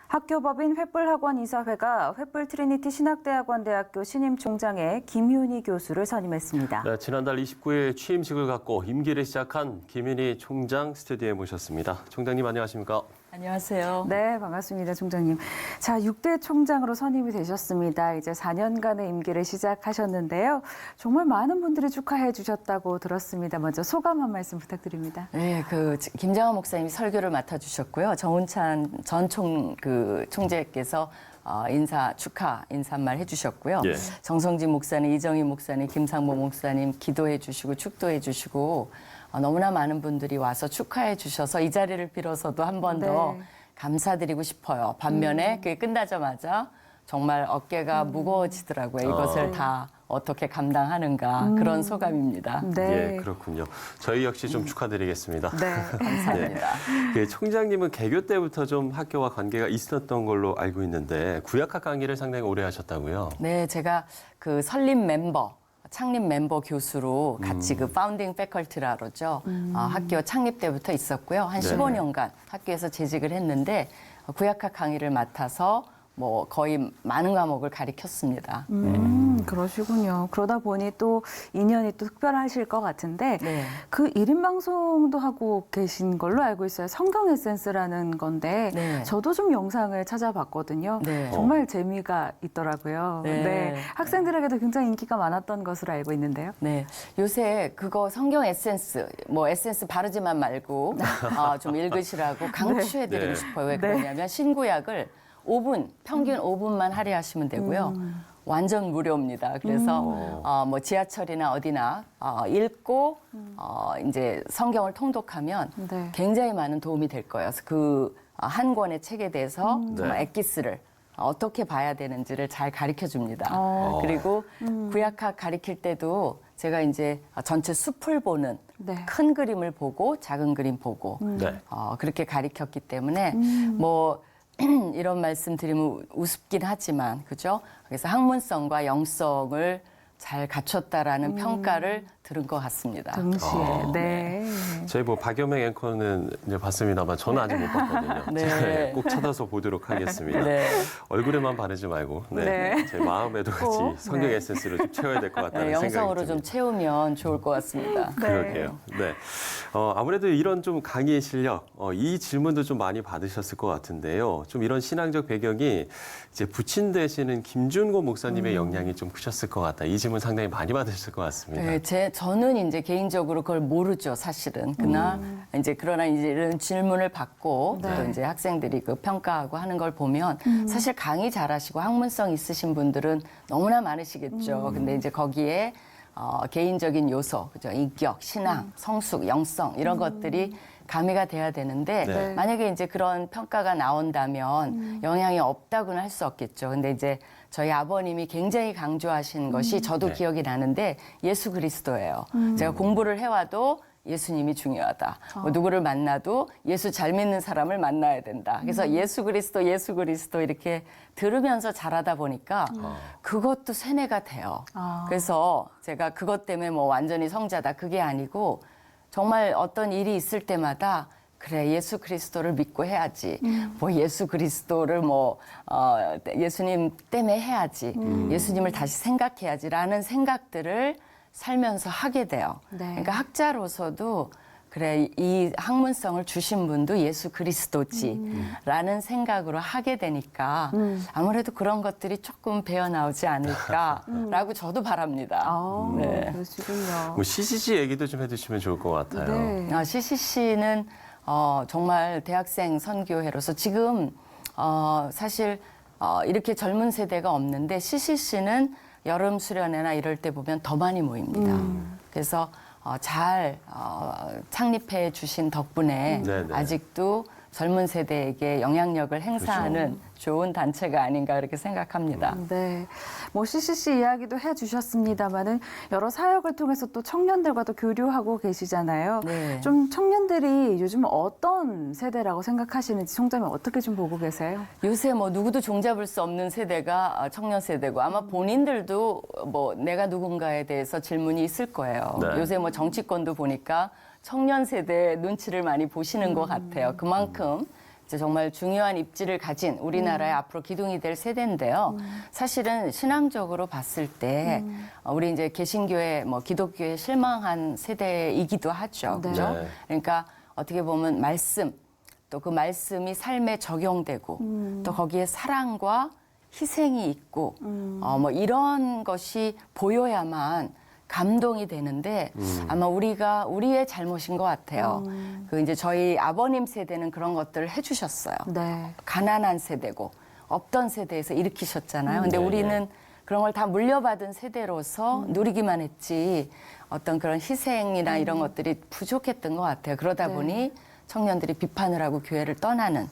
학교법인 횃불학원이사회가 횃불 트리니티 신학대학원대학교 신임 총장에 김윤희 교수를 선임했습니다. 네, 지난달 29일 취임식을 갖고 임기를 시작한 김윤희 총장 스튜디오에 모셨습니다. 총장님 안녕하십니까? 안녕하세요. 네, 반갑습니다, 총장님. 자, 6대 총장으로 선임이 되셨습니다. 이제 4년간의 임기를 시작하셨는데요. 정말 많은 분들이 축하해 주셨다고 들었습니다. 먼저 소감 한 말씀 부탁드립니다. 네, 김장하 목사님이 설교를 맡아주셨고요. 정운찬 전 총재께서 축하 인사말 해주셨고요. 예. 정성진 목사님, 이정희 목사님, 김상모 목사님 기도해 주시고 축도해 주시고 너무나 많은 분들이 와서 축하해 주셔서 이 자리를 빌어서도 한 번 더 감사드리고 싶어요. 반면에 그게 끝나자마자 정말 어깨가 무거워지더라고요. 이것을 다 어떻게 감당하는가 그런 소감입니다. 네. 예, 그렇군요. 저희 역시 좀 축하드리겠습니다. 네. 감사합니다. 네, 총장님은 개교 때부터 좀 학교와 관계가 있었던 걸로 알고 있는데 구약학 강의를 상당히 오래 하셨다고요? 네, 제가 창립 멤버 교수로 같이 파운딩 패컬티라 그러죠. 학교 창립 때부터 있었고요. 한 네네. 15년간 학교에서 재직을 했는데 구약학 강의를 맡아서 거의 많은 과목을 가르쳤습니다. 그러시군요. 그러다 보니 또 인연이 또 특별하실 것 같은데 네. 그 1인 방송도 하고 계신 걸로 알고 있어요. 성경 에센스라는 건데 네. 저도 좀 영상을 찾아봤거든요. 네. 정말 재미가 있더라고요. 네. 학생들에게도 굉장히 인기가 많았던 것으로 알고 있는데요. 네, 요새 그거 성경 에센스, 에센스 바르지만 말고 좀 읽으시라고 강추해드리고 네. 싶어요. 왜 그러냐면 신구약을 5분, 평균 5분만 할애하시면 되고요. 완전 무료입니다. 그래서 지하철이나 어디나 읽고 이제 성경을 통독하면 네. 굉장히 많은 도움이 될 거예요. 그래서 그 한 권의 책에 대해서 정말 엑기스를 어떻게 봐야 되는지를 잘 가르쳐 줍니다. 그리고 구약학 가르칠 때도 제가 이제 전체 숲을 보는 네. 큰 그림을 보고 작은 그림 보고 네. 그렇게 가르쳤기 때문에 이런 말씀 드리면 우습긴 하지만 그죠? 그래서 학문성과 영성을 잘 갖췄다라는 평가를 들은 것 같습니다. 동시에. 네. 저희 박여맹 앵커는 이제 봤습니다만 저는 아직 못 봤거든요. 네. 제가 꼭 찾아서 보도록 하겠습니다. 네. 얼굴에만 바르지 말고 네. 제 마음에도 같이 꼭, 성경 네. 에센스를 좀 채워야 될 것 같다는 네, 생각이 영성으로 듭니다. 좀 채우면 좋을 것 같습니다. 그러게요. 네. 아무래도 이런 좀 강의의 실력, 이 질문도 좀 많이 받으셨을 것 같은데요. 좀 이런 신앙적 배경이 이제 부친 되시는 김준고 목사님의 영향이 좀 크셨을 것 같다. 이 질문 상당히 많이 받으셨을 것 같습니다. 네, 저는 이제 개인적으로 그걸 모르죠, 사실은. 그러나 이제 이런 질문을 받고 네. 또 이제 학생들이 그 평가하고 하는 걸 보면 사실 강의 잘하시고 학문성 있으신 분들은 너무나 많으시겠죠. 근데 이제 거기에 개인적인 요소, 그죠? 인격, 신앙, 성숙, 영성 이런 것들이 가미가 돼야 되는데 네. 만약에 이제 그런 평가가 나온다면 영향이 없다고는 할 수 없겠죠. 근데 이제 저희 아버님이 굉장히 강조하신 것이 저도 네. 기억이 나는데 예수 그리스도예요. 제가 공부를 해와도 예수님이 중요하다. 누구를 만나도 예수 잘 믿는 사람을 만나야 된다. 그래서 예수 그리스도 이렇게 들으면서 자라다 보니까 그것도 세뇌가 돼요. 그래서 제가 그것 때문에 완전히 성자다. 그게 아니고 정말 어떤 일이 있을 때마다 그래 예수 그리스도를 믿고 해야지. 예수 그리스도를 예수님 때문에 해야지. 예수님을 다시 생각해야지라는 생각들을 살면서 하게 돼요. 네. 그러니까 학자로서도 그래 이 학문성을 주신 분도 예수 그리스도지라는 생각으로 하게 되니까 아무래도 그런 것들이 조금 배어 나오지 않을까라고 저도 바랍니다. 네. 그러시군요. CCC 얘기도 좀 해주시면 좋을 것 같아요. 네. CCC는 정말 대학생 선교회로서 지금 사실 이렇게 젊은 세대가 없는데 CCC는 여름 수련회나 이럴 때 보면 더 많이 모입니다. 그래서 잘 창립해 주신 덕분에 네네. 아직도 젊은 세대에게 영향력을 행사하는 좋은 단체가 아닌가 그렇게 생각합니다. 네, CCC 이야기도 해주셨습니다만은 여러 사역을 통해서 또 청년들과도 교류하고 계시잖아요. 네. 좀 청년들이 요즘 어떤 세대라고 생각하시는지 총장님 어떻게 좀 보고 계세요? 요새 누구도 종잡을 수 없는 세대가 청년 세대고 아마 본인들도 내가 누군가에 대해서 질문이 있을 거예요. 네. 요새 정치권도 보니까 청년 세대 눈치를 많이 보시는 것 같아요. 그만큼 이제 정말 중요한 입지를 가진 우리나라의 앞으로 기둥이 될 세대인데요. 사실은 신앙적으로 봤을 때 우리 이제 개신교회 뭐 기독교에 실망한 세대이기도 하죠. 네. 그죠? 네. 그러니까 어떻게 보면 말씀 또 그 말씀이 삶에 적용되고 또 거기에 사랑과 희생이 있고 뭐 이런 것이 보여야만 감동이 되는데 아마 우리의 잘못인 것 같아요. 그 이제 저희 아버님 세대는 그런 것들을 해주셨어요. 네. 가난한 세대고 없던 세대에서 일으키셨잖아요. 근데 네, 우리는 그런 걸 다 물려받은 세대로서 누리기만 했지 어떤 그런 희생이나 이런 것들이 부족했던 것 같아요. 그러다 네. 보니 청년들이 비판을 하고 교회를 떠나는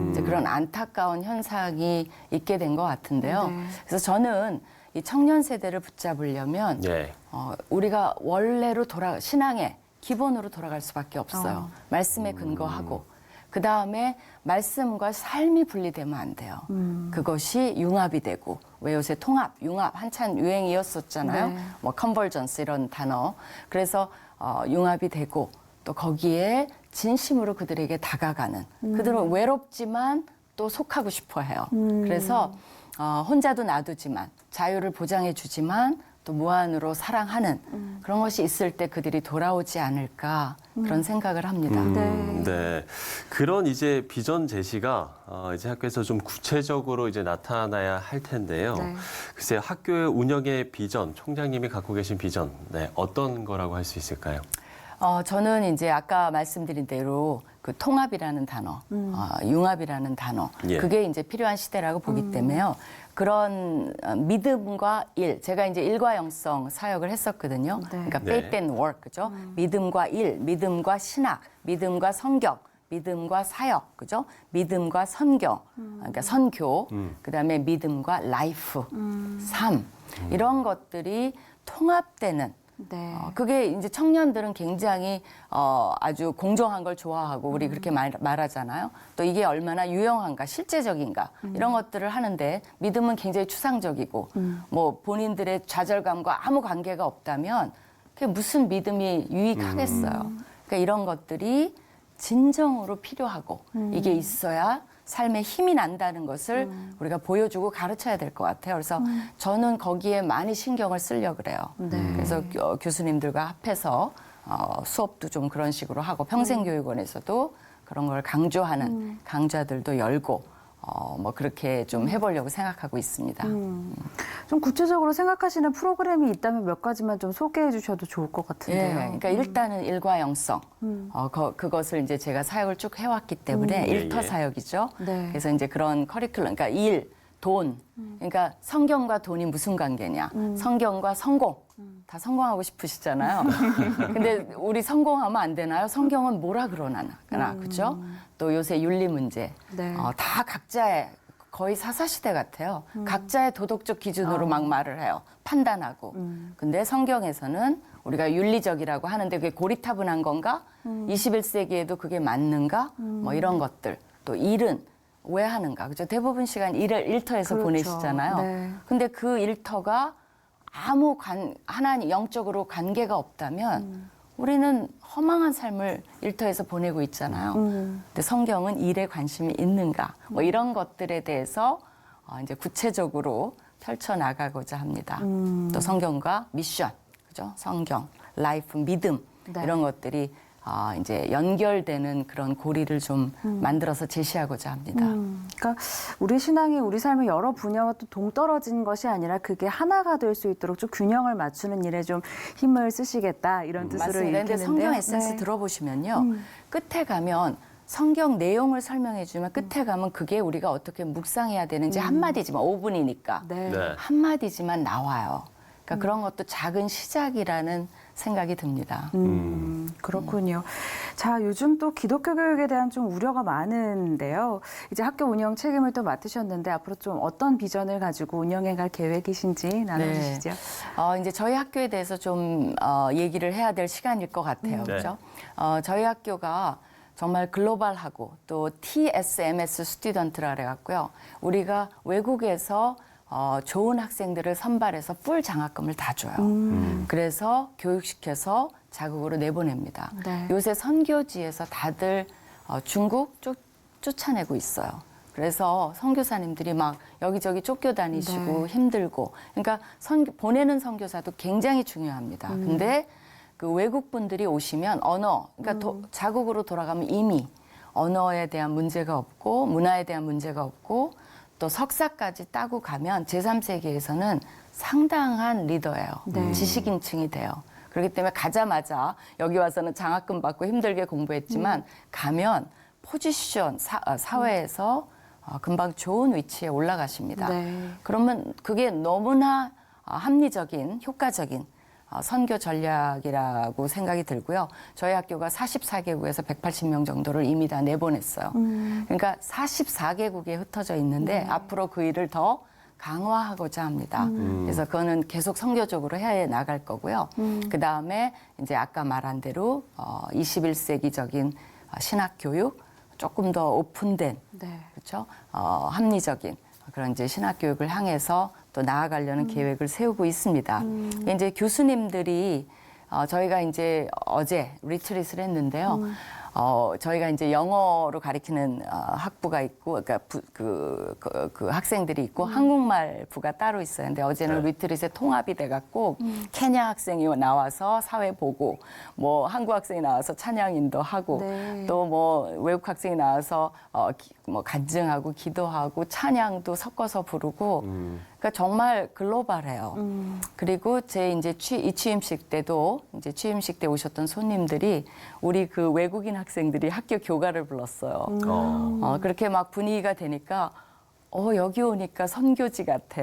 이제 그런 안타까운 현상이 있게 된 것 같은데요. 네. 그래서 저는 이 청년 세대를 붙잡으려면 네. 우리가 원래로 신앙의 기본으로 돌아갈 수밖에 없어요. 말씀에 근거하고 그 다음에 말씀과 삶이 분리되면 안 돼요. 그것이 융합이 되고 왜 요새 통합, 융합 한참 유행이었었잖아요. 네. 뭐 컨버전스 이런 단어. 그래서 융합이 되고 또 거기에 진심으로 그들에게 다가가는 그들은 외롭지만 또 속하고 싶어 해요. 그래서 혼자도 놔두지만 자유를 보장해 주지만 또 무한으로 사랑하는 그런 것이 있을 때 그들이 돌아오지 않을까 그런 생각을 합니다. 네. 그런 이제 비전 제시가 이제 학교에서 좀 구체적으로 이제 나타나야 할 텐데요. 네. 글쎄 학교의 운영의 비전, 총장님이 갖고 계신 비전, 네, 어떤 거라고 할 수 있을까요? 저는 이제 아까 말씀드린 대로 그 통합이라는 단어, 융합이라는 단어, 예. 그게 이제 필요한 시대라고 보기 때문에요. 그런 믿음과 일, 제가 이제 일과 영성 사역을 했었거든요. 네. 그러니까 네. faith and work, 그죠? 믿음과 일, 믿음과 신학, 믿음과 성경, 믿음과 사역, 그죠? 믿음과 선경, 그러니까 선교, 그다음에 믿음과 라이프, 삶, 이런 것들이 통합되는 네. 그게 이제 청년들은 굉장히 아주 공정한 걸 좋아하고 우리 그렇게 말하잖아요. 또 이게 얼마나 유용한가, 실제적인가 이런 것들을 하는데 믿음은 굉장히 추상적이고 뭐 본인들의 좌절감과 아무 관계가 없다면 그게 무슨 믿음이 유익하겠어요. 그러니까 이런 것들이 진정으로 필요하고 이게 있어야 삶에 힘이 난다는 것을 우리가 보여주고 가르쳐야 될 것 같아요. 그래서 저는 거기에 많이 신경을 쓰려고 그래요. 네. 그래서 교수님들과 합해서 수업도 좀 그런 식으로 하고 평생교육원에서도 그런 걸 강조하는 강좌들도 열고 뭐 그렇게 좀 해보려고 생각하고 있습니다. 좀 구체적으로 생각하시는 프로그램이 있다면 몇 가지만 좀 소개해 주셔도 좋을 것 같은데요. 예, 그러니까 일단은 일과 영성, 그것을 이제 제가 사역을 쭉 해왔기 때문에 일터 예. 사역이죠. 네. 그래서 이제 그런 커리큘럼, 그러니까 일, 돈, 그러니까 성경과 돈이 무슨 관계냐? 성경과 성공. 다 성공하고 싶으시잖아요. 근데 우리 성공하면 안 되나요? 성경은 뭐라 그러나, 그죠? 또 요새 윤리 문제, 네. 다 각자의 거의 사사시대 같아요. 각자의 도덕적 기준으로 막 말을 해요. 판단하고. 근데 성경에서는 우리가 윤리적이라고 하는데 그게 고리타분한 건가? 21세기에도 그게 맞는가? 뭐 이런 것들. 또 일은 왜 하는가? 그죠? 대부분 시간 일을 일터에서 그렇죠. 보내시잖아요. 네. 근데 그 일터가 아무 하나님 영적으로 관계가 없다면 우리는 허망한 삶을 일터에서 보내고 있잖아요. 근데 성경은 일에 관심이 있는가? 뭐 이런 것들에 대해서 이제 구체적으로 펼쳐 나가고자 합니다. 또 성경과 미션, 그죠? 성경, 라이프, 믿음 네. 이런 것들이 이제 연결되는 그런 고리를 좀 만들어서 제시하고자 합니다. 그러니까 우리 신앙이 우리 삶의 여러 분야와 또 동떨어진 것이 아니라 그게 하나가 될 수 있도록 좀 균형을 맞추는 일에 좀 힘을 쓰시겠다 이런 뜻으로 맞습니다. 근데 읽히는데요. 성경 에센스 네. 들어보시면요. 끝에 가면 성경 내용을 설명해 주면 끝에 가면 그게 우리가 어떻게 묵상해야 되는지 한마디지만 5분이니까 네. 네. 한마디지만 나와요. 그러니까 그런 것도 작은 시작이라는 생각이 듭니다. 그렇군요. 자, 요즘 또 기독교 교육에 대한 좀 우려가 많은데요. 이제 학교 운영 책임을 또 맡으셨는데 앞으로 좀 어떤 비전을 가지고 운영해 갈 계획이신지 나눠주시죠. 이제 저희 학교에 대해서 좀 얘기를 해야 될 시간일 것 같아요. 네. 그렇죠? 저희 학교가 정말 글로벌하고 또 TSMS 스튜던트라 그래갖고요. 우리가 외국에서 좋은 학생들을 선발해서 풀 장학금을 다 줘요. 그래서 교육시켜서 자국으로 내보냅니다. 네. 요새 선교지에서 다들 중국 쪽 쫓아내고 있어요. 그래서 선교사님들이 막 여기저기 쫓겨다니시고 힘들고, 그러니까 보내는 선교사도 굉장히 중요합니다. 근데 그 외국 분들이 오시면 언어, 그러니까 자국으로 돌아가면 이미 언어에 대한 문제가 없고 문화에 대한 문제가 없고 또 석사까지 따고 가면 제3세계에서는 상당한 리더예요. 지식인층이 돼요. 그렇기 때문에 가자마자 여기 와서는 장학금 받고 힘들게 공부했지만 가면 포지션, 사회에서 금방 좋은 위치에 올라가십니다. 그러면 그게 너무나 합리적인, 효과적인 선교 전략이라고 생각이 들고요. 저희 학교가 44개국에서 180명 정도를 이미 다 내보냈어요. 그러니까 44개국에 흩어져 있는데 앞으로 그 일을 더 강화하고자 합니다. 그래서 그거는 계속 선교적으로 해 나갈 거고요. 그 다음에 이제 아까 말한 대로 21세기적인 신학 교육, 조금 더 오픈된, 그렇죠? 합리적인 그런 이제 신학 교육을 향해서 또 나아가려는 계획을 세우고 있습니다. 이제 교수님들이 저희가 이제 어제 리트릿을 했는데요. 저희가 이제 영어로 가리키는 학부가 있고, 그러니까 그 학생들이 있고 한국말 부가 따로 있어요. 근데 어제는 리트릿에 통합이 돼갖고 케냐 학생이 나와서 사회 보고, 뭐 한국 학생이 나와서 찬양 인도하고, 또 뭐 외국 학생이 나와서 뭐 간증하고 기도하고 찬양도 섞어서 부르고, 그러니까 정말 글로벌해요. 그리고 제 이제 이 취임식 때도 이제 취임식 때 오셨던 손님들이 우리 그 외국인 학생들이 학교 교가를 불렀어요. 그렇게 막 분위기가 되니까 여기 오니까 선교지 같아.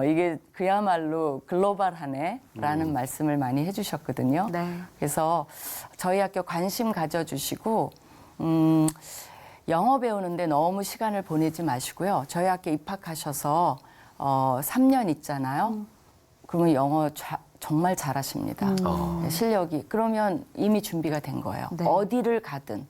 이게 그야말로 글로벌하네라는 말씀을 많이 해주셨거든요. 그래서 저희 학교 관심 가져주시고 영어 배우는데 너무 시간을 보내지 마시고요. 저희 학교 입학하셔서 3년 있잖아요. 그러면 영어 정말 잘하십니다. 실력이. 그러면 이미 준비가 된 거예요. 어디를 가든.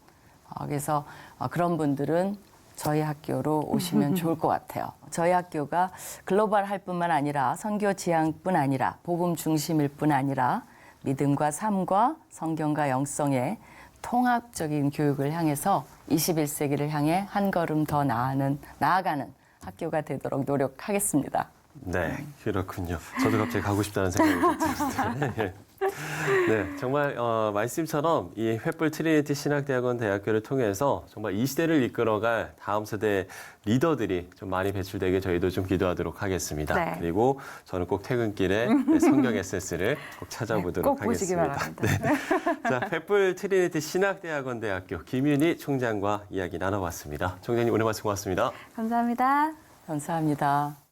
그래서 그런 분들은 저희 학교로 오시면 좋을 것 같아요. 저희 학교가 글로벌할 뿐만 아니라 선교 지향뿐 아니라 복음 중심일 뿐 아니라 믿음과 삶과 성경과 영성의 통합적인 교육을 향해서 21세기를 향해 한 걸음 더 나아가는 학교가 되도록 노력하겠습니다. 네, 그렇군요. 저도 갑자기 가고 싶다는 생각이 드는데. 네, 정말 말씀처럼 이 횃불 트리니티 신학대학원 대학교를 통해서 정말 이 시대를 이끌어갈 다음 세대 리더들이 좀 많이 배출되게 저희도 좀 기도하도록 하겠습니다. 그리고 저는 꼭 퇴근길에 성경 SS를 꼭 찾아보도록 꼭 보시기 하겠습니다. 바랍니다. 자, 횃불 트리니티 신학대학원 대학교 김윤희 총장과 이야기 나눠봤습니다. 총장님 오늘 말씀 고맙습니다. 감사합니다. 감사합니다.